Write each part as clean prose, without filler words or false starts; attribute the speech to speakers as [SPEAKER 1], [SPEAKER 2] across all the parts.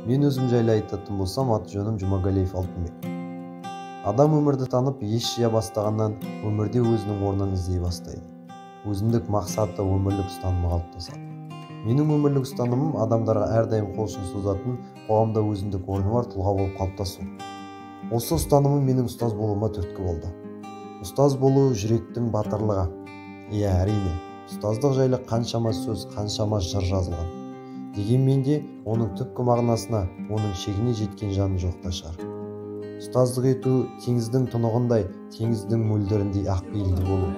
[SPEAKER 1] Мен өзім жайлы айтатын болсам, аты жөнім Жұмагалиев Алтынбек. Адам өмірді танып, ес жия бастағаннан өмірде өзінің орнын іздей бастайды. Өзіндік мақсаты, өмірлік ұстанымы қалыптасады. Менің өмірлік ұстанымым адамдарға әрдайым қол ұшын созатын, қоғамда өзіндік орны бар тұлға болып қалыптасу. Осы ұстанымым менің ұстаз болуыма түрткі болды. Ұстаз болу жүректің батырлығы. Иә, әрине, ұстаздық жайлы қаншама сөз, қаншама жыр жазылған. Дегенмен де оның түпкі мағынасына, оның шегіне жеткен жаны жоқта шығар. Ұстаздық ету теңіздің тұнығындай, теңіздің мөлдіріндей ақпейілді болу.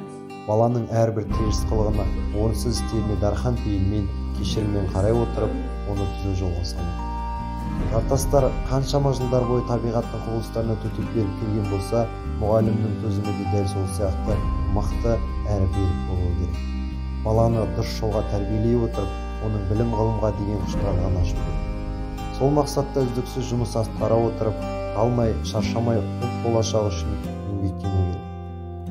[SPEAKER 1] Баланың әрбір теріс қылығына, орынсыз істеріне дархан пейілмен, кешіріммен қарай отырып, оны түзу жолға салу. Жартастар қаншама жылдар бойы табиғаттың құбылыстарына төтеп беріп келген болса, мұғалімнің төзімі де дәл сол сияқты мықты әрі берік болуы керек. Баланы дұрыс жолға тәрбиелей отырып, оның білім ғылымға деген құштарлығын ашу керек. Сол мақсатта үздіксіз жұмыс атқара отырып, қалмай, шаршамай ұлт болашағы үшін еңбектену керек.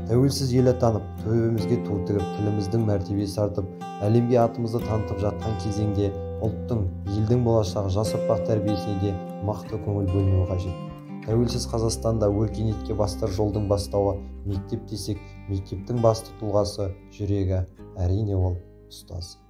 [SPEAKER 1] Тәуелсіз ел атанып, төбемізге ту тігіп, тіліміздің мәртебесі артып, әлемге атымызды танытып жатқан кезеңде ұлттың, елдің болашағы жас ұрпақ тәрбиесіне де мықты көңіл бөлінуі қажет. Тәуелсіз Қазақстанда өркениетке бастар жолдың бастауы мектеп десек, мектептің басты тұлғасы, жүрегі, әрине ол ұстаз.